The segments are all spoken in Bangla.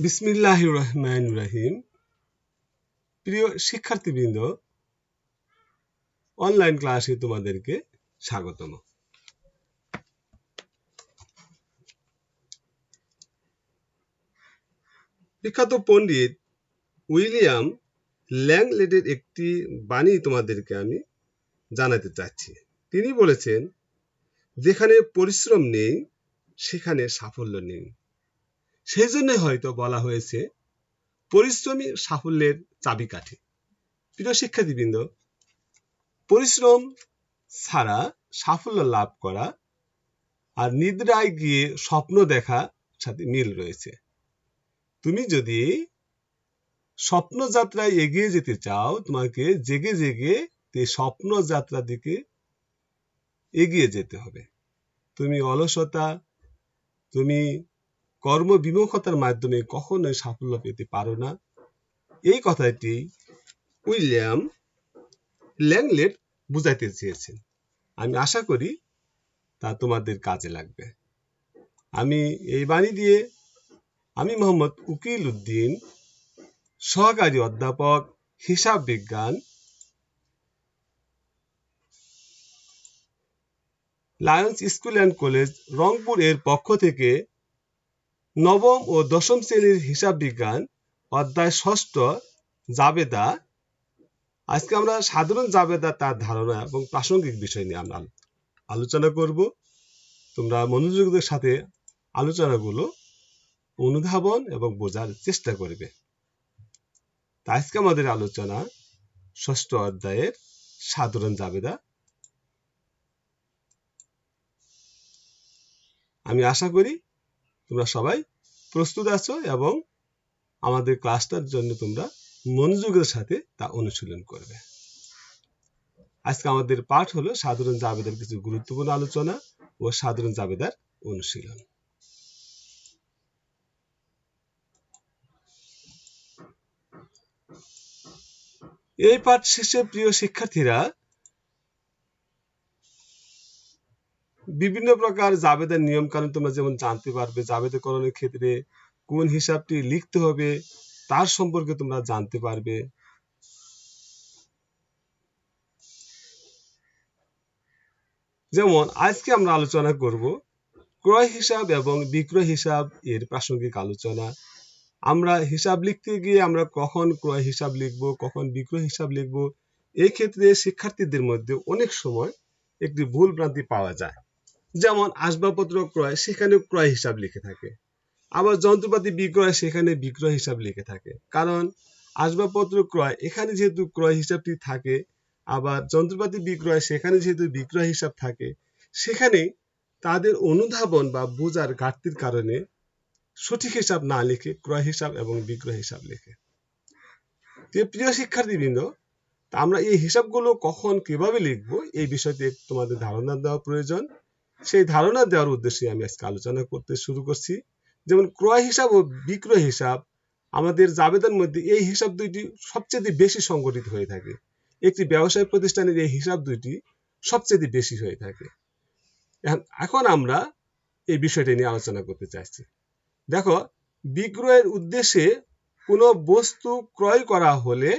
বিসমিল্লাহির রহমানির রহিম। প্রিয় শিক্ষার্থীবৃন্দ, অনলাইন ক্লাসে তোমাদেরকে স্বাগতম। বিখ্যাত পণ্ডিত উইলিয়াম ল্যাংলেটের একটি বাণী তোমাদেরকে আমি জানাতে চাচ্ছি। তিনি বলেছেন, যেখানে পরিশ্রম নেই সেখানে সাফল্য নেই। সেই জন্য হয়তো বলা হয়েছে পরিশ্রমী সাফল্যের চাবিকাঠি। প্রিয় শিক্ষার্থীবৃন্দ, পরিশ্রম ছাড়া সাফল্য লাভ করা আর নিদ্রায় গিয়ে স্বপ্ন দেখা সাথে মিল রয়েছে। তুমি যদি স্বপ্ন যাত্রায় এগিয়ে যেতে চাও, তোমাকে জেগে জেগে স্বপ্ন যাত্রার দিকে এগিয়ে যেতে হবে। তুমি অলসতা, তুমি কর্মবিমুখতার মাধ্যমে কখনোই সাফল্য পেতে পারো না। এই কথাটি উইলিয়াম ল্যাংলেট বুঝাইতে চেয়েছেন। আমি আশা করি তা তোমাদের কাজে লাগবে। আমি এই বাণী দিয়ে আমি মোহাম্মদ উকিল উদ্দিন, সহকারী অধ্যাপক হিসাব বিজ্ঞান, Lions school and college Rangpur এর পক্ষ থেকে নবম ও দশম শ্রেণীর হিসাব বিজ্ঞান অধ্যায় ৬ জাবেদা। আজকে আমরা সাধারণ জাবেদা, তার ধারণা এবং প্রাসঙ্গিক বিষয় নিয়ে আমরা আলোচনা করব। তোমরা মনোযোগের সাথে আলোচনাগুলো অনুধাবন এবং বোঝার চেষ্টা করবে। আজকে আমাদের আলোচনা ৬ অধ্যায়ের সাধারণ জাবেদা। আমি আশা করি তোমরা সবাই প্রস্তুত আছো এবং আমাদের ক্লাসটার জন্য তোমরা মনোযোগের সাথে তা অনুশীলন করবে। আজকে আমাদের পাঠ হলো সাধারণ জাবেদার কিছু গুরুত্বপূর্ণ আলোচনা ও সাধারণ জাবেদার অনুশীলন। এই পাঠ শেষে প্রিয় শিক্ষার্থীরা বিভিন্ন প্রকার জাবেদার নিয়ম কানুন তোমরা যেমন জানতে পারবে। জাবেদাকরণের ক্ষেত্রে কোন হিসাবটি লিখতে হবে তার সম্পর্কে তোমরা জানতে পারবে। যেমন আজকে আমরা আলোচনা করব ক্রয় হিসাব এবং বিক্রয় হিসাব এর প্রাসঙ্গিক আলোচনা। আমরা হিসাব লিখতে গিয়ে আমরা কখন ক্রয় হিসাব লিখব, কখন বিক্রয় হিসাব লিখব, এই ক্ষেত্রে শিক্ষার্থীদের মধ্যে অনেক সময় একটি ভুল ভ্রান্তি পাওয়া যায়। যেমন আসবাবপত্র ক্রয়, সেখানে ক্রয় হিসাব লিখে থাকে, আবার যন্ত্রপাতি বিক্রয়, সেখানে বিক্রয় হিসাব লিখে থাকে। কারণ আসবাবপত্র ক্রয়, এখানে যেহেতু ক্রয় হিসাবটি থাকে, আবার যন্ত্রপাতি বিক্রয়, সেখানে যেহেতু বিক্রয় হিসাব থাকে, সেখানে তাদের অনুধাবন বা বোঝার ঘাটতির কারণে সঠিক হিসাব না লিখে ক্রয় হিসাব এবং বিক্রয় হিসাব লিখে। প্রিয় শিক্ষার্থীবৃন্দ, আমরা এই হিসাবগুলো কখন কিভাবে লিখবো এই বিষয়টি তোমাদের ধারণা দেওয়া প্রয়োজন। সেই ধারণা দেওয়ার উদ্দেশ্যে আমি আজকে আলোচনা করতে শুরু করছি। যেমন ক্রয় হিসাব ও বিক্রয় হিসাব, আমাদের জাবেদার মধ্যে এই হিসাব দুইটি সবচেয়ে বেশি সংগঠিত হয়ে থাকে। একটি ব্যবসায় প্রতিষ্ঠানের এই হিসাব দুইটি সবচেয়ে বেশি হয়ে থাকে। এখন আমরা এই বিষয়টি নিয়ে আলোচনা করতে চাইছি। দেখো, বিক্রয়ের উদ্দেশ্যে কোনো বস্তু ক্রয় করা হলে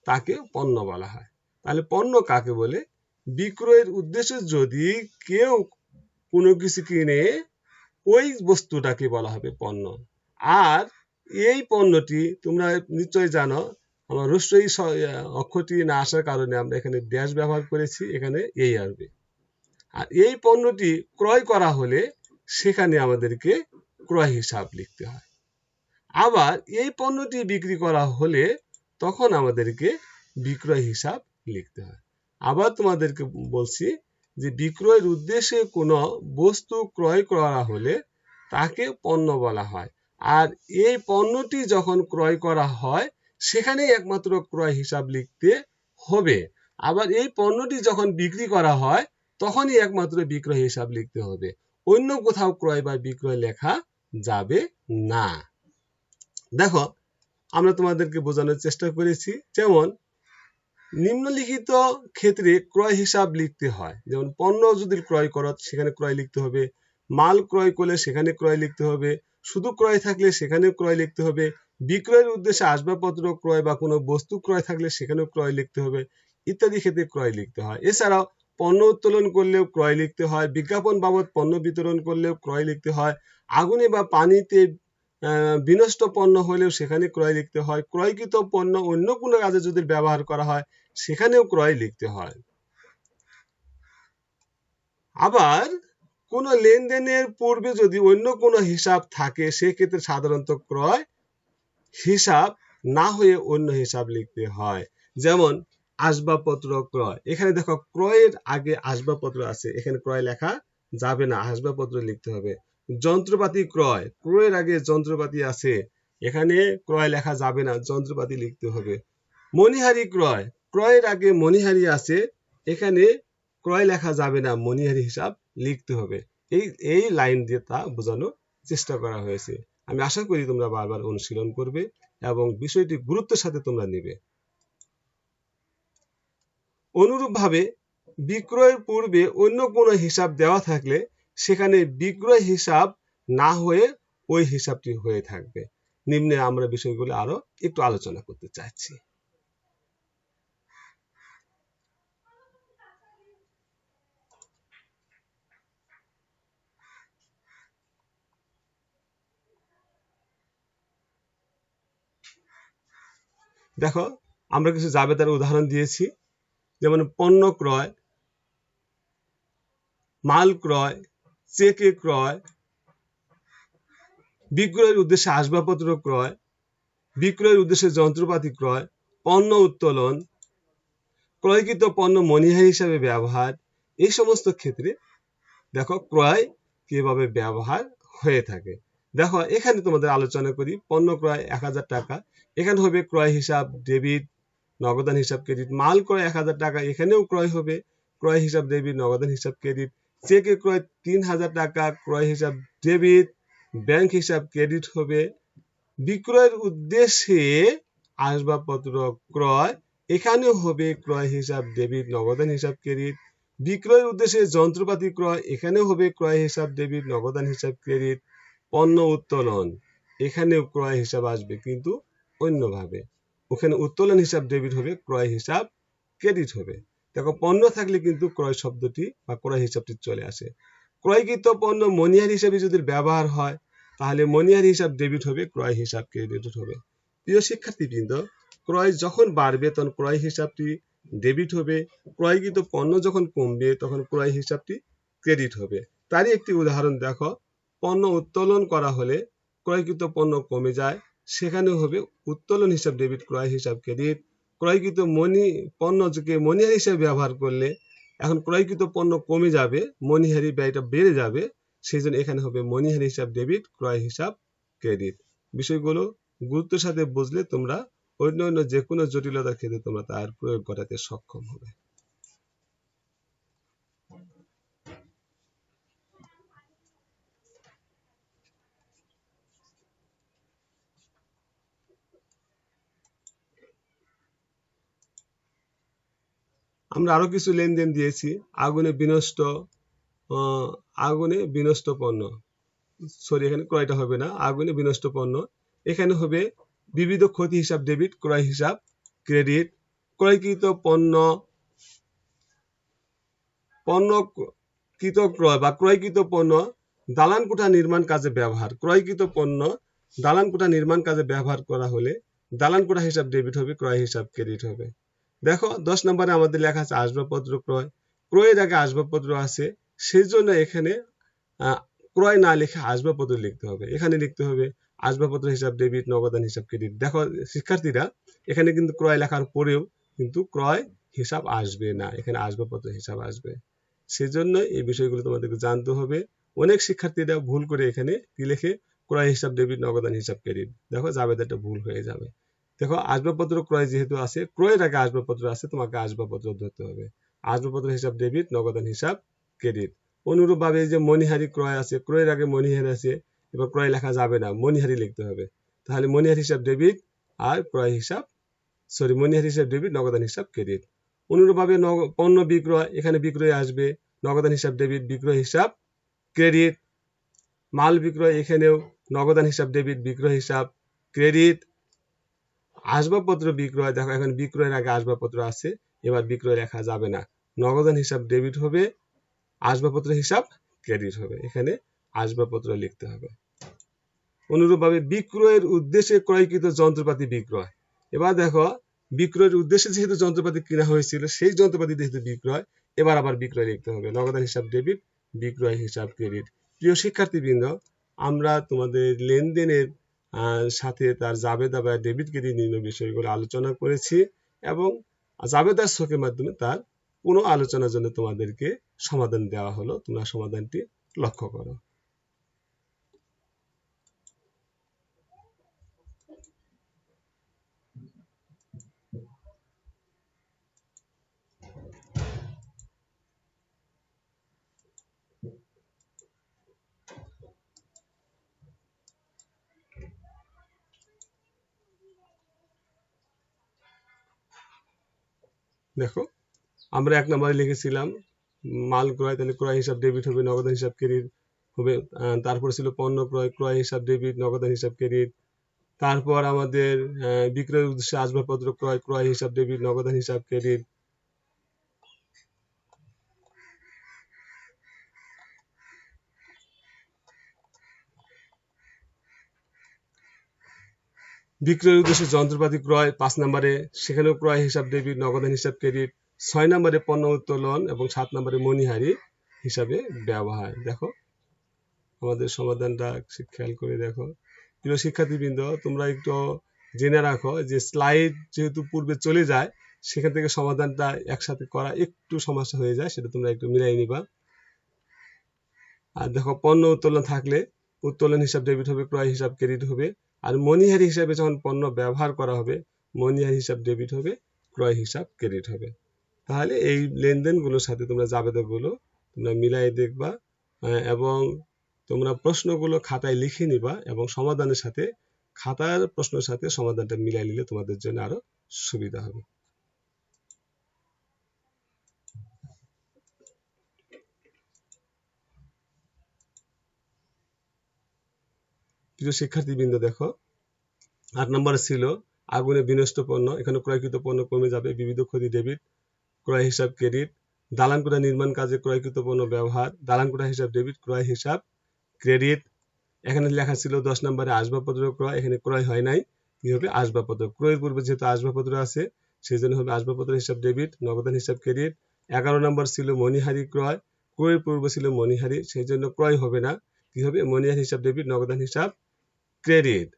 তাকে পণ্য বলা হয়। তাহলে পণ্য কাকে বলে? বিক্রয়ের উদ্দেশ্যে যদি কেউ কোনো কিছু কিনে, ওই বস্তুটাকে বলা হবে পণ্য। আর এই পণ্যটি তোমরা নিশ্চয় জানো, আমার রস্যই অক্ষরটি না আসার কারণে আমরা এখানে ড্যাশ ব্যবহার করেছি, এখানে এই আসবে। আর এই পণ্যটি ক্রয় করা হলে সেখানে আমাদেরকে ক্রয় হিসাব লিখতে হয়। আবার এই পণ্যটি বিক্রি করা হলে তখন আমাদেরকে বিক্রয় হিসাব লিখতে হয়। আবার তোমাদেরকে বলছি যে বিক্রয়ের উদ্দেশ্যে কোনো বস্তু ক্রয় করা হলে তাকে পণ্য বলা হয়। আর এই পণ্যটি যখন ক্রয় করা হয় সেখানে একমাত্র ক্রয় হিসাব লিখতে হবে। আবার এই পণ্যটি যখন বিক্রি করা হয় তখনই একমাত্র বিক্রয় হিসাব লিখতে হবে। অন্য কোথাও ক্রয় বা বিক্রয় লেখা যাবে না। দেখো, আমরা তোমাদেরকে বোঝানোর চেষ্টা করেছি। যেমন নিম্নলিখিত ক্ষেত্রে ক্রয় হিসাব লিখতে হয়। যেমন পণ্য যদি ক্রয় করো সেখানে ক্রয় লিখতে হবে, মাল ক্রয় করলে সেখানে ক্রয় লিখতে হবে, শুধু ক্রয় থাকলে সেখানেও ক্রয় লিখতে হবে, বিক্রয়ের উদ্দেশ্যে আসবাবপত্র ক্রয় বা কোনো বস্তু ক্রয় থাকলে সেখানেও ক্রয় লিখতে হবে, ইত্যাদি ক্ষেত্রে ক্রয় লিখতে হয়। এছাড়াও পণ্য উত্তোলন করলেও ক্রয় লিখতে হয়, বিজ্ঞাপন বাবদ পণ্য বিতরণ করলেও ক্রয় লিখতে হয়, আগুনে বা পানিতে বিনষ্ট পণ্য হলেও সেখানে ক্রয় লিখতে হয়, ক্রয়কৃত পণ্য অন্য কোনো কাজে যদি ব্যবহার করা হয় সেখানেও ক্রয় লিখতে হয়। আবার কোনো লেনদেনের পূর্বে যদি অন্য কোনো হিসাব থাকে সেক্ষেত্রে সাধারণত ক্রয় হিসাব না হয়ে অন্য হিসাব লিখতে হয়। যেমন আসবাবপত্র ক্রয়, এখানে দেখো ক্রয়ের আগে আসবাবপত্র আছে, এখানে ক্রয় লেখা যাবে না, আসবাবপত্র লিখতে হবে। যন্ত্রপাতি ক্রয়, ক্রয়ের আগে যন্ত্রপাতি আছে, এখানে ক্রয় লেখা যাবে না, যন্ত্রপাতি লিখতে হবে। মণিহারি ক্রয়, ক্রয়ের আগে মণিহারি আছে, এখানে ক্রয় লেখা যাবে না, মণিহারি হিসাব লিখতে হবে। এই লাইন দিয়ে তা বোঝানোর চেষ্টা করা হয়েছে। আমি আশা করি তোমরা বারবার অনুশীলন করবে এবং বিষয়টি গুরুত্বের সাথে তোমরা নেবে। অনুরূপভাবে বিক্রয়ের পূর্বে অন্য কোনো হিসাব দেওয়া থাকলে সেখানে বিক্রয় হিসাব না হয়ে ওই হিসাবটি হয়ে থাকবে। নিম্নে আমরা বিষয়গুলো আরো একটু আলোচনা করতে চাচ্ছি। দেখো আমরা কিছু জাবেদার উদাহরণ দিয়েছি, যেমন পণ্য ক্রয়, মাল ক্রয়, চেকে ক্রয়, বিক্রয়ের উদ্দেশ্যে আসবাবপত্র ক্রয়, বিক্রয়ের উদ্দেশ্যে যন্ত্রপাতি ক্রয়, পণ্য উত্তোলন, ক্রয়কৃত পণ্য মণিহারি হিসাবে ব্যবহার, এই সমস্ত ক্ষেত্রে দেখো ক্রয় কিভাবে ব্যবহার হয়ে থাকে। দেখো এখানে তোমাদের আলোচনা করি, পণ্য ক্রয় 1000 টাকা, এখানে হবে ক্রয় হিসাব ডেবিট, নগদান হিসাব ক্রেডিট। মাল ক্রয় 1000 টাকা, এখানেও ক্রয় হবে ক্রয় হিসাব ডেবিট, নগদান হিসাব ক্রেডিট। চেকে ক্রয় 3000 টাকা, ক্রয় হিসাব ডেবিট, ব্যাংক হিসাব ক্রেডিট হবে। বিক্রয়ের উদ্দেশ্যে আসবাবপত্র ক্রয়, এখানেও হবে ক্রয় হিসাব ডেবিট, নগদান হিসাব ক্রেডিট। বিক্রয়ের উদ্দেশ্যে যন্ত্রপাতি ক্রয়, এখানেও হবে ক্রয় হিসাব ডেবিট, নগদান হিসাব ক্রেডিট। পণ্য উত্তোলন, এখানেও ক্রয় হিসাব আসবে কিন্তু অন্যভাবে, ওখানে উত্তোলন হিসাব ডেবিট হবে, ক্রয় হিসাব ক্রেডিট হবে। দেখো পণ্য থাকলে কিন্তু ক্রয় শব্দটি বা ক্রয় হিসাবটি চলে আসে। ক্রয়কৃত পণ্য মণিহারি হিসাবে যদি ব্যবহার হয় তাহলে মণিহারি হিসাব ডেবিট হবে, ক্রয় হিসাব ক্রেডিট হবে। প্রিয় শিক্ষার্থীবৃন্দ, ক্রয় যখন বাড়বে তখন ক্রয় হিসাবটি ডেবিট হবে, ক্রয়কৃত পণ্য যখন কমবে তখন ক্রয় হিসাবটি ক্রেডিট হবে। তারই একটি উদাহরণ দেখো, পণ্য উত্তোলন করা হলে ক্রয়কৃত পণ্য কমে যায়, সেখানেও হবে উত্তোলন হিসাব ডেবিট, ক্রয় হিসাব ক্রেডিট। ক্রয়কৃত পণ্যকে মণিহারি হিসাবে ব্যবহার করলে এখন ক্রয়কৃত পণ্য কমে যাবে, মণিহারি ব্যয়টা বেড়ে যাবে, সেই জন্য এখানে হবে মণিহারি হিসাব ডেবিট, ক্রয় হিসাব ক্রেডিট। বিষয়গুলো গুরুত্বের সাথে বুঝলে তোমরা অন্য যে কোনো জটিলতার ক্ষেত্রে তোমরা তার প্রয়োগ করাতে সক্ষম হবে। আমরা আরো কিছু লেনদেন দিয়েছি। আগুনে বিনষ্ট পণ্য, সরি এখানে ক্রয়টা হবে না, আগুনে বিনষ্ট পণ্য, এখানে হবে বিবিধ ক্ষতি হিসাব ডেবিট, ক্রয় হিসাব ক্রেডিট। ক্রয়কৃত পণ্যকৃত ক্রয় বা ক্রয়কৃত পণ্য দালান কোঠা নির্মাণ কাজে ব্যবহার, ক্রয়কৃত পণ্য দালান কোঠা নির্মাণ কাজে ব্যবহার করা হলে দালান কোঠা হিসাব ডেবিট হবে, ক্রয় হিসাব ক্রেডিট হবে। দেখো 10 নম্বরে আমাদের লেখা আছে আসবাবপত্র ক্রয়, ক্রয়ের আগে আসবাবপত্র আছে, সেই জন্য এখানে ক্রয় না লিখে আসবাবপত্র লিখতে হবে। এখানে লিখতে হবে আসবাবপত্র হিসাব ডেবিট, নগদান হিসাব ক্রেডিট। দেখো শিক্ষার্থীরা, এখানে কিন্তু ক্রয় লেখার পরেও কিন্তু ক্রয় হিসাব আসবে না, এখানে আসবাবপত্র হিসাব আসবে। সেজন্য এই বিষয়গুলো তোমাদেরকে জানতে হবে। অনেক শিক্ষার্থীরা ভুল করে এখানে কি লেখে, ক্রয় হিসাব ডেবিট, নগদান হিসাব ক্রেডিট। দেখো জাবেদাটা ভুল হয়ে যাবে। দেখো আসবাবপত্র ক্রয় যেহেতু আছে, ক্রয়ের আগে আসবাবপত্র আছে, তোমাকে আসবাবপত্র ধরতে হবে। আসবাবপত্র হিসাব ডেবিট, নগদান হিসাব ক্রেডিট। অনুরূপভাবে যে মণিহারি ক্রয় আছে, ক্রয়ের আগে মণিহারি আছে, এবার ক্রয় লেখা যাবে না, মণিহারি লিখতে হবে। তাহলে মণিহারি হিসাব ডেবিট আর ক্রয় হিসাব মণিহারি হিসাব ডেবিট, নগদান হিসাব ক্রেডিট। অনুরূপভাবে পণ্য বিক্রয়, এখানে বিক্রয় আসবে, নগদান হিসাব ডেবিট, বিক্রয় হিসাব ক্রেডিট। মাল বিক্রয়, এখানেও নগদান হিসাব ডেবিট, বিক্রয় হিসাব ক্রেডিট। আসবাবপত্র বিক্রয়, দেখো এখন বিক্রয়ের আগে আসবাবপত্র আছে, এবার বিক্রয় লেখা যাবে না, নগদান হিসাব ডেবিট হবে, আসবাবপত্র হিসাব ক্রেডিট হবে, এখানে আসবাবপত্র লিখতে হবে। অনুরূপভাবে বিক্রয়ের উদ্দেশ্যে ক্রয়কৃত যন্ত্রপাতি বিক্রয়। এবার দেখো বিক্রয়ের উদ্দেশ্যে যেহেতু যন্ত্রপাতি কেনা হয়েছিল সেই যন্ত্রপাতি যেহেতু বিক্রয়, এবার আবার বিক্রয় লিখতে হবে, নগদান হিসাব ডেবিট, বিক্রয় হিসাব ক্রেডিট। প্রিয় শিক্ষার্থীবৃন্দ, আমরা তোমাদের লেনদেনের সাথে তার জাবেদা বা ডেবিট ক্রেডিট নির্ণয় বিষয়গুলো আলোচনা করেছি এবং জাবেদার ছকের মাধ্যমে তার পুনঃ আলোচনার জন্য তোমাদেরকে সমাধান দেওয়া হলো, তোমরা সমাধানটি লক্ষ্য করো। দেখো আমরা 1 নম্বরে লিখেছিলাম মাল ক্রয়, তাহলে ক্রয় হিসাব ডেবিট হবে, নগদান হিসাব ক্রেডিট হবে। তারপরে ছিল পণ্য ক্রয়, ক্রয় হিসাব ডেবিট, নগদান হিসাব ক্রেডিট। তারপর আমাদের বিক্রয়ের উদ্দেশ্যে আসবাবপত্র ক্রয়, ক্রয় হিসাব ডেবিট, নগদান হিসাব ক্রেডিট। বিক্রয়ের উদ্দেশ্যে যন্ত্রপাতি ক্রয় 5 নম্বরে, সেখানেও ক্রয় হিসাব ডেবিট, নগদান হিসাব ক্রেডিট। 6 নম্বরে পণ্য উত্তোলন এবং 7 নম্বরে মণিহারি হিসাবে ব্যবহার। দেখো আমাদের সমাধানটা খেয়াল করে দেখো। প্রিয় শিক্ষার্থীবৃন্দ, তোমরা একটু জেনে রাখো যে স্লাইড যেহেতু পূর্বে চলে যায়, সেখান থেকে সমাধানটা একসাথে করা একটু সমস্যা হয়ে যায়, সেটা তোমরা একটু মিলাই নিবা। আর দেখো পণ্য উত্তোলন থাকলে উত্তোলন হিসাব ডেবিট হবে, ক্রয় হিসাব ক্রেডিট হবে। আর মণিহারি হিসাবে যখন পণ্য ব্যবহার করা হবে, মণিহারি হিসাব ডেবিট হবে, ক্রয় হিসাব ক্রেডিট হবে। তাহলে এই লেনদেনগুলোর সাথে তোমরা জাবেদাগুলো তোমরা মিলাই দেখবা এবং তোমরা প্রশ্নগুলো খাতায় লিখে নিবা এবং সমাধানের সাথে খাতার প্রশ্নের সাথে সমাধানটা মিলাই নিলে তোমাদের জন্য আরো সুবিধা হবে। প্রিয় শিক্ষার্থীবৃন্দ, দেখো 8 নম্বরে ছিল আগুনে বিনষ্ট পণ্য, এখানে ক্রয়কৃত পণ্য কমে যাবে, বিবিধ ক্ষতি ডেবিট, ক্রয় হিসাব ক্রেডিট। দালানকোঠা নির্মাণ কাজে ক্রয়কৃত পণ্য ব্যবহার, দালানকোঠা হিসাব ডেবিট, ক্রয় হিসাব ক্রেডিট। এখানে লেখা ছিল 10 নম্বরে আসবাবপত্র ক্রয়, এখানে ক্রয় হয় নাই, কি হবে আসবাবপত্র। ক্রয়ের পূর্বে যেহেতু আসবাবপত্র আছে সেই জন্য হবে আসবাবপত্র হিসাব ডেবিট, নগদান হিসাব ক্রেডিট। 11 নম্বর ছিল মণিহারি ক্রয়, ক্রয়ের পূর্বে ছিল মণিহারি, সেই জন্য ক্রয় হবে না, কি হবে মণিহারি হিসাব ডেবিট, নগদান হিসাব ক্রেডিট।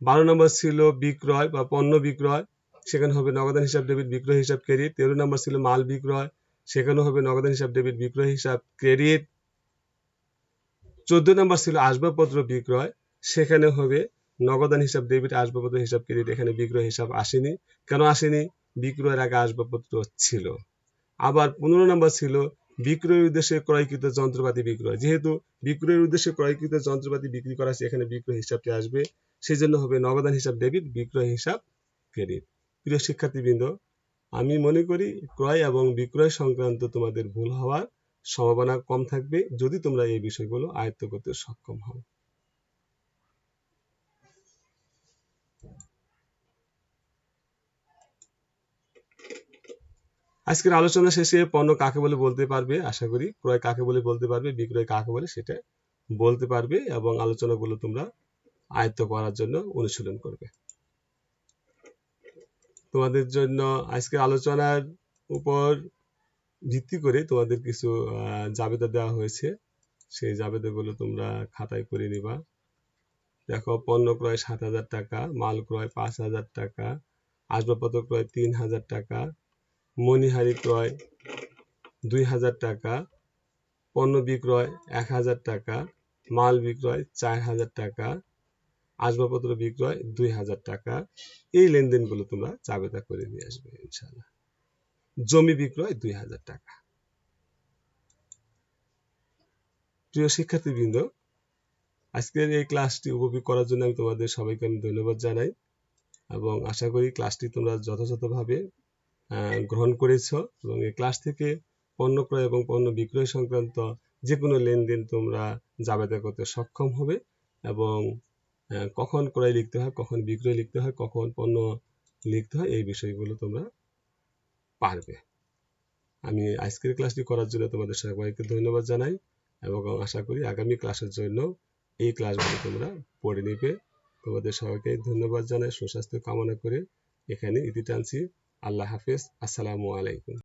12 নম্বর ছিল বিক্রয় বা পণ্য বিক্রয়, সেখানে হবে নগদান হিসাব ডেবিট, বিক্রয় হিসাব ক্রেডিট। 13 নম্বর ছিল মাল বিক্রয়, সেখানে হবে নগদান হিসাব ডেবিট, বিক্রয় হিসাব ক্রেডিট। 14 নম্বর ছিল আসবাবপত্র বিক্রয়, সেখানে হবে নগদান হিসাব ডেবিট, আসবাবপত্র হিসাব ক্রেডিট। এখানে বিক্রয় হিসাব আসেনি, কেন আসেনি? বিক্রয়ের আগে আসবাবপত্র ছিল। আবার 15 নম্বর ছিল বিক্রয়ের উদ্দেশ্যে ক্রয়কৃত যন্ত্রপাতি বিক্রয়, যেহেতু বিক্রয়ের উদ্দেশ্যে ক্রয়কৃত যন্ত্রপাতি বিক্রি করা আছে, এখানে বিক্রয় হিসাবটি আসবে, সেই জন্য হবে নগদান হিসাব ডেবিট, বিক্রয় হিসাব ক্রেডিট। প্রিয় শিক্ষার্থীবৃন্দ, আমি মনে করি ক্রয় এবং বিক্রয় সংক্রান্ত তোমাদের ভুল হওয়ার সম্ভাবনা কম থাকবে যদি তোমরা এই বিষয়গুলো আয়ত্ত করতে সক্ষম হও। আজকের আলোচনা শেষে পণ্য কাকে বলে বলতে পারবে, আশা করি ক্রয় কাকে বলে বলতে পারবে, বিক্রয় কাকে বলে সেটা বলতে পারবে এবং আলোচনাগুলো তোমরা আয়ত্ত করার জন্য অনুশীলন করবে। তোমাদের জন্য আজকের আলোচনার উপর ভিত্তি করে তোমাদের কিছু জাবেদা দেওয়া হয়েছে, সেই জাবেদাগুলো তোমরা খাতায় করে নিবা। দেখো পণ্য ক্রয় 7,000 টাকা, মাল ক্রয় 5,000 টাকা, আসবাবপত্র ক্রয় 3,000 টাকা, মণিহারি ক্রয় 2,000 টাকা, পণ্য বিক্রয় 1,000 টাকা, মাল বিক্রয় 4,000 টাকা, আসবাবপত্র বিক্রয় 2,000 টাকা। এই লেনদেনগুলো তোমরা জাবেদা করে নিয়ে আসবে ইনশাআল্লাহ। জমি বিক্রয় 2,000 টাকা। প্রিয় শিক্ষার্থীবৃন্দ, আজকের এই ক্লাসটি উপভোগ করার জন্য আমি তোমাদের সবাইকে ধন্যবাদ জানাই এবং আশা করি ক্লাসটি তোমরা যথাযথভাবে গ্রহণ করেছ এবং এই ক্লাস থেকে পণ্য ক্রয় এবং পণ্য বিক্রয় সংক্রান্ত যে কোনো লেনদেন তোমরা জাবেদা করতে সক্ষম হবে এবং কখন ক্রয় লিখতে হয়, কখন বিক্রয় লিখতে হয়, কখন পণ্য লিখতে হয়, এই বিষয়গুলো তোমরা পারবে। আমি আজকের ক্লাসটি করার জন্য তোমাদের সবাইকে ধন্যবাদ জানাই এবং আশা করি আগামী ক্লাসের জন্য এই ক্লাসগুলো তোমরা পড়ে নিবে। তোমাদের সবাইকে ধন্যবাদ জানাই, সুস্বাস্থ্য কামনা করে এখানে ইতি টানছি। আল্লাহ হাফেজ, আসসালামু আলাইকুম।